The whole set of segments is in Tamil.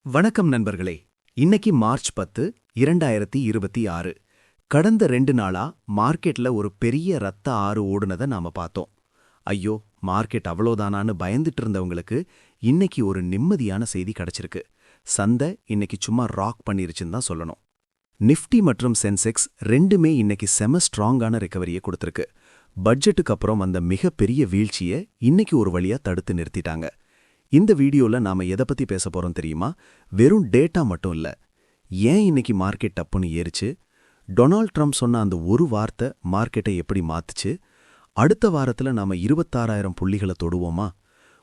வணக்கம் நண்பர்களே. இன்னைக்கு மார்ச் 10, 2026. கடந்த 2 நாளா மார்க்கெட்ல ஒரு பெரிய ரத்த ஆறு ஓடுனத நாம பார்த்தோம். ஐயோ, மார்க்கெட் அவ்வளோதானான்னு பயந்துட்டு இருந்தவங்களுக்கு இன்னைக்கு ஒரு நிம்மதியான செய்தி கிடைச்சிருக்கு. சந்தை இன்னைக்கு சும்மா ராக் பண்ணிருச்சுன்னு தான் சொல்லணும். நிஃப்டி மற்றும் சென்செக்ஸ் ரெண்டுமே இன்னைக்கு செம ஸ்ட்ராங்கான ரெக்கவரியை கொடுத்திருக்கு. பட்ஜெட்டுக்கு அப்புறம் அந்த மிகப்பெரிய வீழ்ச்சியை இன்னைக்கு ஒரு வழியா தடுத்து நிறுத்திட்டாங்க. இந்த வீடியோல நாம எதை பத்தி பேச போறோம் தெரியுமா? வெறும் டேட்டா மட்டும் இல்ல. ஏன் இன்னைக்கு மார்க்கெட் டப்புன்னு ஏறிச்சு? டொனால்ட் ட்ரம்ப் சொன்ன அந்த ஒரு வார்த்தை மார்க்கெட்டை எப்படி மாத்துச்சு? அடுத்த வாரத்துல நாம 26,000 புள்ளிகளை தொடுவோமா?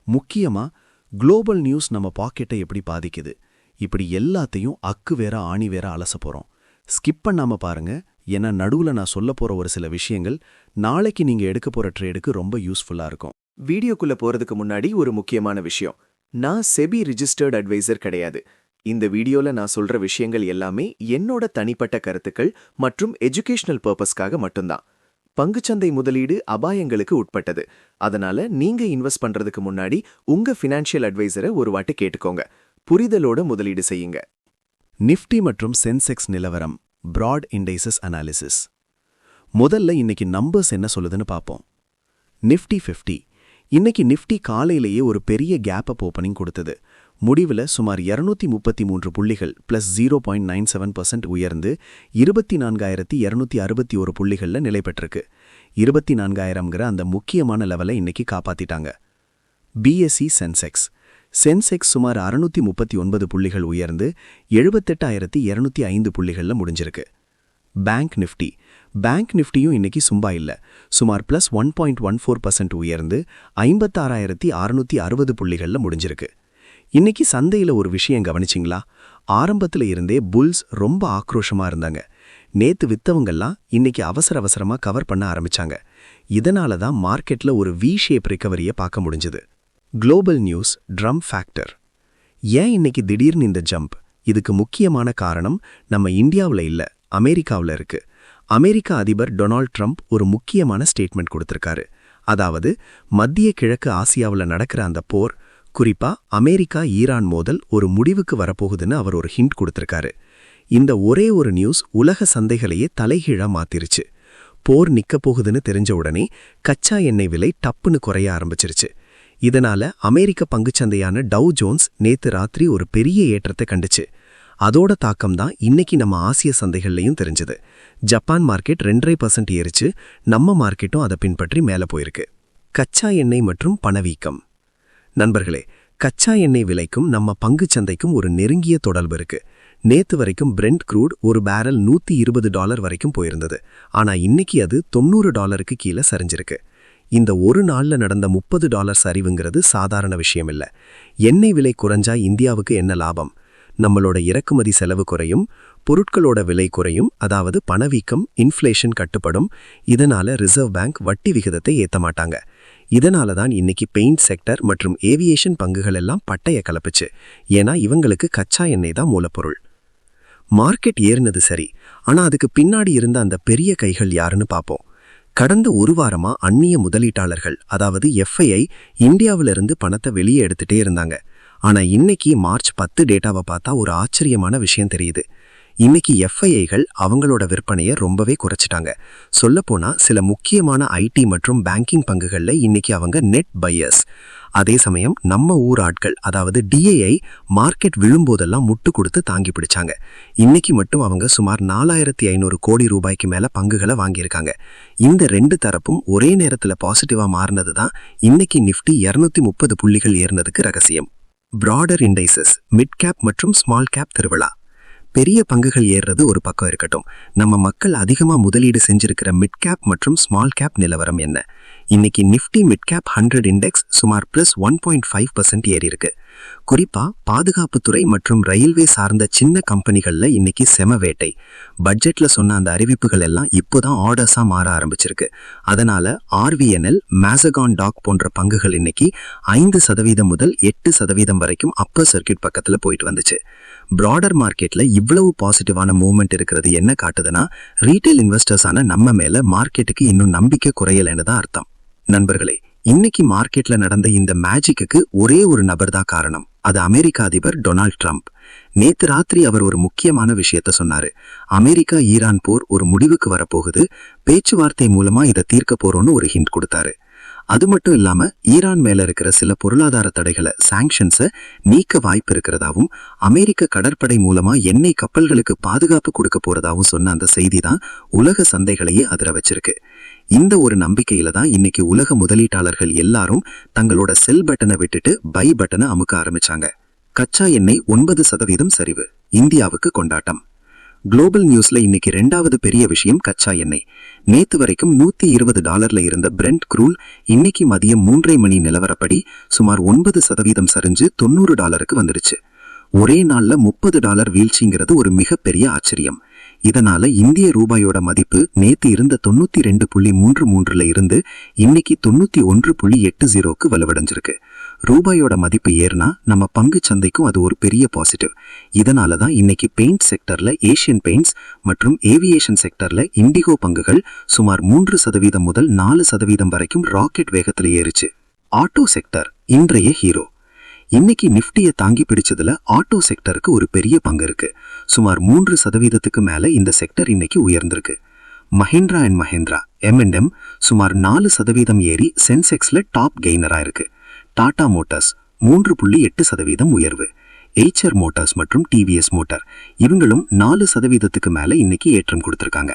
முக்கியமா குளோபல் நியூஸ் நம்ம பாக்கெட்டை எப்படி பாதிக்குது? இப்படி எல்லாத்தையும் அக்கு வேற ஆணி வேற அலச போறோம். ஸ்கிப் பண்ணாம பாருங்க. ஏன்னா நடுவுல நான் சொல்ல போற ஒரு சில விஷயங்கள் நாளைக்கு நீங்க எடுக்க போற ட்ரேடுக்கு ரொம்ப யூஸ்ஃபுல்லா இருக்கும். வீடியோக்குள்ள போறதுக்கு முன்னாடி ஒரு முக்கியமான விஷயம். நான் செபி ரிஜிஸ்டர்ட் அட்வைசர் கிடையாது. இந்த வீடியோல நான் சொல்ற விஷயங்கள் எல்லாமே என்னோட தனிப்பட்ட கருத்துக்கள் மற்றும் எஜுகேஷனல் பர்பஸ்க்காக மட்டும்தான். பங்குச்சந்தை முதலீடு அபாயங்களுக்கு உட்பட்டது. அதனால நீங்க இன்வெஸ்ட் பண்றதுக்கு முன்னாடி உங்க ஃபினான்ஷியல் அட்வைசரை ஒரு வாட்டி கேட்டுக்கோங்க. புரிதலோட முதலீடு செய்யுங்க. நிஃப்டி மற்றும் சென்செக்ஸ் நிலவரம், பிராட் இண்டைசஸ் அனாலிசிஸ். முதல்ல இன்னைக்கு நம்பர்ஸ் என்ன சொல்லுதுன்னு பார்ப்போம். நிஃப்டி 50 இன்னைக்கு நிஃப்டி காலையிலேயே ஒரு பெரிய கேப் அப் ஓப்பனிங் கொடுத்தது. முடிவில் சுமார் 233 புள்ளிகள் பிளஸ் 0.97% உயர்ந்து 24,261 புள்ளிகள்ல நிலை பெற்றிருக்கு. 24,000ங்கிற அந்த முக்கியமான லெவலை இன்னைக்கு காப்பாத்திட்டாங்க. பிஎஸ்இ சென்செக்ஸ் சுமார் 639 புள்ளிகள் உயர்ந்து 78,205 புள்ளிகள்ல முடிஞ்சிருக்கு. பேங்க் நிஃப்டியும் இன்னைக்கு சும்பா இல்ல. சுமார் பிளஸ் 1.14% உயர்ந்து 56,660 புள்ளிகள்ல முடிஞ்சிருக்கு. இன்னைக்கு சந்தையில ஒரு விஷயம் கவனிச்சிங்களா? ஆரம்பத்துல இருந்தே புல்ஸ் ரொம்ப ஆக்ரோஷமா இருந்தாங்க. நேத்து வித்தவங்கெல்லாம் இன்னைக்கு அவசரமா கவர் பண்ண ஆரம்பிச்சாங்க. இதனால தான் மார்க்கெட்ல ஒரு வி ஷேப் ரிகவரியை பார்க்க முடிஞ்சது. Global news drum factor. ஏன் இன்னைக்கு திடீர்னு இந்த ஜம்ப்? இதுக்கு முக்கியமான காரணம் நம்ம இந்தியாவுல இல்ல, அமெரிக்காவுல இருக்கு. அமெரிக்க அதிபர் டொனால்ட் ட்ரம்ப் ஒரு முக்கியமான ஸ்டேட்மெண்ட் கொடுத்திருக்காரு. அதாவது மத்திய கிழக்கு ஆசியாவில் நடக்கிற அந்த போர், குறிப்பா அமெரிக்கா ஈரான் மோதல் ஒரு முடிவுக்கு வரப்போகுதுன்னு அவர் ஒரு ஹிண்ட் கொடுத்திருக்காரு. இந்த ஒரே ஒரு நியூஸ் உலக சந்தைகளையே தலைகீழா மாத்திருச்சு. போர் நிக்க போகுதுன்னு தெரிஞ்ச உடனே கச்சா எண்ணெய் விலை டப்புன்னு குறைய ஆரம்பிச்சிருச்சு. இதனால அமெரிக்க பங்குச்சந்தையான டவ் ஜோன்ஸ் நேத்து ராத்திரி ஒரு பெரிய ஏற்றத்தை கண்டுச்சு. அதோட தாக்கம் தான் இன்னைக்கு நம்ம ஆசிய சந்தைகள்லையும் தெரிஞ்சது. ஜப்பான் மார்க்கெட் 2.5% ஏறிச்சு. நம்ம மார்க்கெட்டும் அதை பின்பற்றி மேல போயிருக்கு. கச்சா எண்ணெய் மற்றும் பணவீக்கம். நண்பர்களே, கச்சா எண்ணெய் விலைக்கும் நம்ம பங்குச்சந்தைக்கும் ஒரு நெருங்கிய தொடர்பு இருக்கு. நேத்து வரைக்கும் பிரெண்ட் க்ரூட் ஒரு பேரல் $120 வரைக்கும் போயிருந்தது. ஆனா இன்னைக்கு அது $90 கீழே சரிஞ்சிருக்கு. இந்த ஒரு நாள்ல நடந்த $30 சரிவுங்கிறது சாதாரண விஷயம் இல்ல. எண்ணெய் விலை குறைஞ்சா இந்தியாவுக்கு என்ன லாபம்? நம்மளோட இறக்குமதி செலவு குறையும், பொருட்களோட விலை குறையும், அதாவது பணவீக்கம், இன்ஃப்ளேஷன் கட்டுப்படும். இதனால ரிசர்வ் பேங்க் வட்டி விகிதத்தை ஏத்த மாட்டாங்க. இதனால தான் இன்னைக்கு பெயிண்ட் செக்டர் மற்றும் ஏவியேஷன் பங்குகள் எல்லாம் பட்டைய கலப்புச்சு. ஏன்னா இவங்களுக்கு கச்சா எண்ணெய் தான் மூலப்பொருள். மார்க்கெட் ஏறினது சரி, ஆனா அதுக்கு பின்னாடி இருந்த அந்த பெரிய கைகள் யாருன்னு பார்ப்போம். கடந்த ஒரு வாரமா அந்நிய முதலீட்டாளர்கள், அதாவது எஃப்ஐஐ, இந்தியாவிலிருந்து பணத்தை வெளியே எடுத்துட்டே இருந்தாங்க. ஆனா இன்னைக்கு மார்ச் 10 டேட்டாவை பார்த்தா ஒரு ஆச்சரியமான விஷயம் தெரியுது. இன்னைக்கு எஃப்ஐஐகள் அவங்களோட விற்பனையை ரொம்பவே குறைச்சிட்டாங்க. சொல்லப்போனா சில முக்கியமான ஐடி மற்றும் பேங்கிங் பங்குகள்ல இன்னைக்கு அவங்க நெட் பையர்ஸ். அதே சமயம் நம்ம ஊர் ஆட்கள், அதாவது டிஏஐ, மார்க்கெட் விழும்போதெல்லாம் முட்டு கொடுத்து தாங்கி பிடிச்சாங்க. இன்னைக்கு மட்டும் அவங்க சுமார் 4,500 கோடி ரூபாய்க்கு மேல பங்குகளை வாங்கியிருக்காங்க. இந்த ரெண்டு தரப்பும் ஒரே நேரத்துல பாசிட்டிவா மாறினது தான் இன்னைக்கு நிஃப்டி 230 புள்ளிகள் ஏறினதுக்கு ரகசியம். பிராடர் இண்டைசஸ், மிட் கேப் மற்றும் ஸ்மால் கேப் திருவிழா. பெரிய பங்குகள் ஏறுறது ஒரு பக்கம் இருக்கட்டும், நம்ம மக்கள் அதிகமா முதலீடு செஞ்சிருக்கிற மிட் கேப் மற்றும் ஸ்மால் கேப் நிலவரம் என்ன? இன்னைக்கு நிஃப்டி மிட் கேப் 100 இண்டெக்ஸ் சுமார் பிளஸ் 1.5% ஏறி இருக்கு. குறிப்பா பாதுகாப்புத்துறை மற்றும் ரயில்வே சார்ந்த சின்ன கம்பெனிகள்ல இன்னைக்கு செம வேட்டை. பட்ஜெட்ல சொன்ன அந்த அறிவிப்புகள் எல்லாம் இப்போதான் ஆர்டர்ஸா மாற ஆரம்பிச்சிருக்கு. அதனால ஆர்விஎன்எல், மேசகான் டாக் போன்ற பங்குகள் இன்னைக்கு 5% முதல் 8% வரைக்கும் அப்பர் சர்க்கியூட் பக்கத்துல போயிட்டு வந்துச்சு. பிராடர் மார்க்கெட்ல இவ்வளவு பாசிட்டிவான மூவ்மெண்ட் இருக்கிறது என்ன காட்டுதுன்னா, ரீட்டைல் இன்வெஸ்டர்ஸான நம்ம மேல மார்க்கெட்டுக்கு இன்னும் நம்பிக்கை குறையலன்னு தான் அர்த்தம். நண்பர்களே, இன்னைக்கு மார்க்கெட்ல நடந்த இந்த மேஜிக்கு ஒரே ஒரு நபர் தான் காரணம். அது அமெரிக்க அதிபர் டொனால்ட் ட்ரம்ப். நேத்து ராத்திரி அவர் ஒரு முக்கியமான விஷயத்த சொன்னாரு. அமெரிக்கா ஈரான் போர் ஒரு முடிவுக்கு வரப்போகுது, பேச்சுவார்த்தை மூலமா இதை தீர்க்க போறோம்னு ஒரு ஹிண்ட் கொடுத்தாரு. அது மட்டும் இல்லாம ஈரான் மேல இருக்கிற சில பொருளாதார தடைகளை, சாங்ஷன்ஸை நீக்க வாய்ப்பு இருக்கிறதாவும், அமெரிக்க கடற்படை மூலமா எண்ணெய் கப்பல்களுக்கு பாதுகாப்பு கொடுக்க போறதாவும் சொன்ன அந்த செய்தி தான் உலக சந்தைகளையே அதிர வச்சிருக்கு. இந்த ஒரு நம்பிக்கையில தான் இன்னைக்கு உலக முதலீட்டாளர்கள் எல்லாரும் தங்களோட செல் பட்டனை விட்டுட்டு பை பட்டனை அமுக்க ஆரம்பிச்சாங்க. கச்சா எண்ணெய் 9% சரிவு, இந்தியாவுக்கு கொண்டாட்டம். குளோபல் நியூஸ்ல இன்னைக்கு 2வது பெரிய விஷயம் கச்சா எண்ணெய். நேத்து வரைக்கும் $120 இருந்த பிரெண்ட் க்ரூல் இன்னைக்கு மதியம் 3:30 மணி நிலவரப்படி சுமார் 9% சரிஞ்சு $90 வந்துடுச்சு. ஒரே நாள்ல $30 வீழ்ச்சிங்கிறது ஒரு மிகப்பெரிய ஆச்சரியம். இதனால இந்திய ரூபாயோட மதிப்பு நேத்து இருந்த 92.33 இருந்து இன்னைக்கு 91.80க்கு வலுவடைஞ்சிருக்கு. ரூபாயோட மதிப்பு ஏறினா நம்ம பங்கு சந்தைக்கும் அது ஒரு பெரிய பாசிட்டிவ். இதனாலதான் இன்னைக்கு பெயிண்ட் செக்டர்ல ஏசியன் பெயிண்ட்ஸ் மற்றும் ஏவியேஷன் செக்டர்ல இண்டிகோ பங்குகள் சுமார் 3% முதல் 4% வரைக்கும் ராக்கெட் வேகத்துல ஏறிச்சு. ஆட்டோ செக்டர் இன்றைய ஹீரோ. இன்னைக்கு நிப்டியை தாங்கி பிடிச்சதுல ஆட்டோ செக்டருக்கு ஒரு பெரிய பங்கு இருக்கு. சுமார் 3%க்கு மேல இந்த செக்டர் இன்னைக்கு உயர்ந்திருக்கு. மஹிந்திரா அண்ட் மஹிந்திரா M&M சுமார் 4% ஏறி சென்செக்ஸ்ல டாப் கெய்னரா இருக்கு. டாடா மோட்டார்ஸ் 3.8% உயர்வு. எய்ச்சர் மோட்டார்ஸ் மற்றும் டிவிஎஸ் மோட்டார் இவங்களும் 4%க்கு மேல இன்னைக்கு ஏற்றம் கொடுத்திருக்காங்க.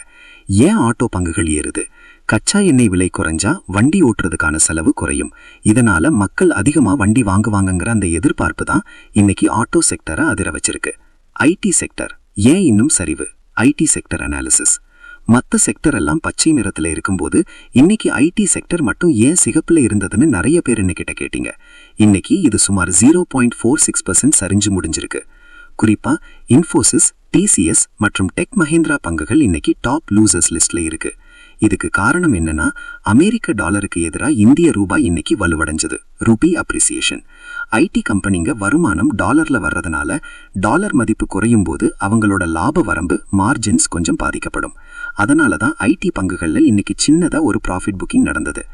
ஏன் ஆட்டோ பங்குகள் ஏறுது? கச்சா எண்ணெய் விலை குறைஞ்சா வண்டி ஓட்டுறதுக்கான செலவு குறையும். இதனால மக்கள் அதிகமா வண்டி வாங்குவாங்கங்கிற அந்த எதிர்பார்ப்பு தான் இன்னைக்கு ஆட்டோ செக்டரை அதிர வச்சிருக்கு. ஐடி செக்டர் ஏன் இன்னும் சரிவு? IT sector analysis. மற்ற செக்டர் எல்லாம் பச்சை நிறத்துல இருக்கும்போது இன்னைக்கு ஐடி செக்டர் மட்டும் ஏன் சிகப்புல இருந்ததுன்னு நிறைய பேர் இன்னைக்கிட்ட கேட்டீங்க. இன்னைக்கு இது சுமார் 0.46% சரிஞ்சு முடிஞ்சிருக்கு. குறிப்பா இன்ஃபோசிஸ், டிசிஎஸ் மற்றும் டெக் மஹிந்திரா பங்குகள் இன்னைக்கு டாப் லூசர்ஸ் லிஸ்ட்ல இருக்கு. இதுக்கு காரணம் என்னன்னா, அமெரிக்க டாலருக்கு எதிராக இந்திய ரூபாய் இன்னைக்கு வலுவடைஞ்சது. Rupee appreciation. ஐடி கம்பெனிங்க வருமானம் டாலர்ல வர்றதுனால டாலர் மதிப்பு குறையும் போது அவங்களோட லாப வரம்பு மார்ஜின்ஸ் கொஞ்சம் பாதிக்கப்படும். அதனாலதான் ஐடி பங்குகள்ல இன்னைக்கு சின்னதா ஒரு ப்ராஃபிட் புக்கிங் நடந்தது.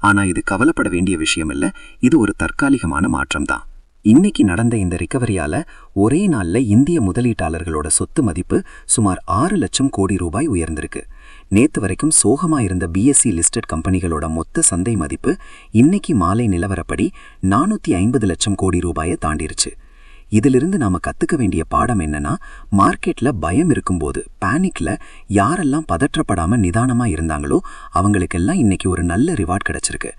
ஆனா இது கவலைப்பட வேண்டிய விஷயம் இல்ல, இது ஒரு தற்காலிகமான மாற்றம் தான். இன்னைக்கு நடந்த இந்த ரிகவரியால ஒரே நாள்ல இந்திய முதலீட்டாளர்களோட சொத்து மதிப்பு சுமார் 6 லட்சம் கோடி ரூபாய் உயர்ந்திருக்கு. நேத்து வரைக்கும் சோகமா இருந்த பிஎஸ்சி லிஸ்டட் கம்பெனிகளோட மொத்த சந்தை மதிப்பு இன்னைக்கு மாலை நிலவரப்படி 450 லட்சம் கோடி ரூபாயை தாண்டிருச்சு. இதிலிருந்து நாம கத்துக்க வேண்டிய பாடம் என்னன்னா, மார்க்கெட்ல பயம் இருக்கும்போது, பேனிக்ல யாரெல்லாம் பதற்றப்படாம நிதானமா இருந்தாங்களோ அவங்களுக்கெல்லாம் இன்னைக்கு ஒரு நல்ல ரிவார்ட் கிடைச்சிருக்கு.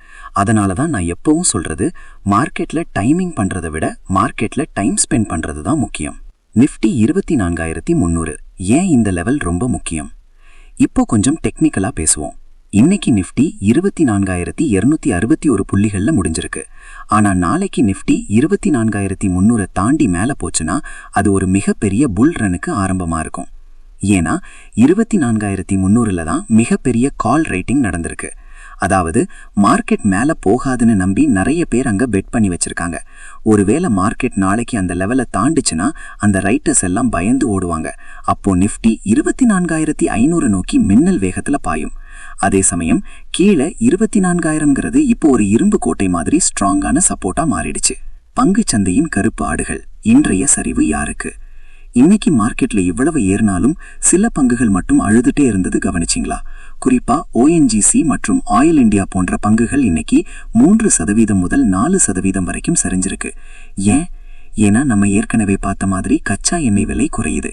அதனாலதான் நான் எப்பவும் சொல்றது, மார்க்கெட்ல டைமிங் பண்றதை விட மார்க்கெட்ல டைம் ஸ்பெண்ட் பண்றது தான் முக்கியம். நிப்டி 24,300 ஏன் இந்த லெவல் ரொம்ப முக்கியம்? இப்போ கொஞ்சம் டெக்னிக்கலா பேசுவோம். இன்னைக்கு நிப்டி 24,261 புள்ளிகள்ல முடிஞ்சிருக்கு. ஆனா நாளைக்கு நிப்டி 24,300 தாண்டி மேல போச்சுன்னா அது ஒரு மிகப்பெரிய புல் ரனுக்கு ஆரம்பமா இருக்கும். ஏன்னா 24,300ல தான் மிகப்பெரிய கால் ரேட்டிங் நடந்திருக்கு. அதாவது மார்க்கெட் மேல போகாதுன்னு நம்பி நிறைய பேர் அங்க பெட் பண்ணி வச்சிருக்காங்க. ஒருவேளை மார்க்கெட் நாளைக்கு அந்த லெவலை தாண்டுச்சுன்னா அந்த ரைட்டர்ஸ் எல்லாம் பயந்து ஓடுவாங்க. அப்போ நிப்டி 24,500 நோக்கி மின்னல் வேகத்துல பாயும். அதே சமயம் கீழே 24,000ங்கிறது இப்போ ஒரு இரும்பு கோட்டை மாதிரி ஸ்ட்ராங்கான சப்போர்ட்டா மாறிடுச்சு. பங்கு சந்தையின் கருப்பு ஆடுகள். இன்றைய சரிவு யாருக்கு? இன்னைக்கு மார்க்கெட்ல இவ்வளவு ஏறினாலும் சில பங்குகள் மட்டும் அழுதுட்டே இருந்தது கவனிச்சிங்களா? குறிப்பா ஓஎன்ஜிசி மற்றும் ஆயில் இந்தியா போன்ற பங்குகள் இன்னைக்கு 3% முதல் 4% வரைக்கும் சரிஞ்சிருக்கு. ஏன்னா நம்ம ஏற்கனவே பார்த்த மாதிரி கச்சா எண்ணெய் விலை குறையுது.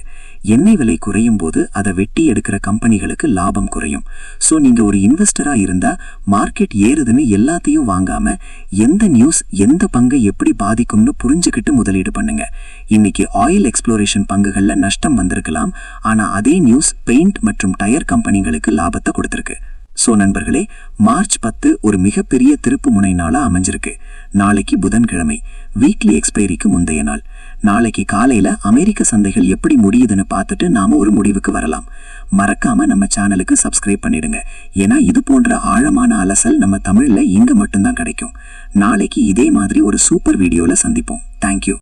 எண்ணெய் விலை குறையும் போது அதை வெட்டி எடுக்கிற கம்பெனிகளுக்கு லாபம் குறையும். சோ நீங்க ஒரு இன்வெஸ்டரா இருந்தா மார்க்கெட் ஏறுதுன்னு எல்லாத்தையும் வாங்காம எந்த நியூஸ் எந்த பங்கை எப்படி பாதிக்கும்னு புரிஞ்சுக்கிட்டு முதலீடு பண்ணுங்க. இன்னைக்கு ஆயில் எக்ஸ்ப்ளோரேஷன் பங்குகள்ல நஷ்டம் வந்திருக்கலாம், ஆனா அதே நியூஸ் பெயிண்ட் மற்றும் டயர் கம்பெனிகளுக்கு லாபத்தை கொடுத்திருக்கு. சோ நண்பர்களே, மார்ச் 10 ஒரு மிகப்பெரிய திருப்பு முனை நாளா அமைஞ்சிருக்கு. நாளைக்கு புதன்கிழமை, வீக்லி எக்ஸ்பைரிக்கு முந்தைய நாள். நாளைக்கு காலையில அமெரிக்க சந்தைகள் எப்படி முடியுதுன்னு பார்த்துட்டு நாம ஒரு முடிவுக்கு வரலாம். மறக்காம நம்ம சேனலுக்கு சப்ஸ்கிரைப் பண்ணிடுங்க. ஏன்னா இது போன்ற ஆழமான அலசல் நம்ம தமிழ்ல இங்க மட்டும்தான் கிடைக்கும். நாளைக்கு இதே மாதிரி ஒரு சூப்பர் வீடியோல சந்திப்போம். தேங்க்யூ.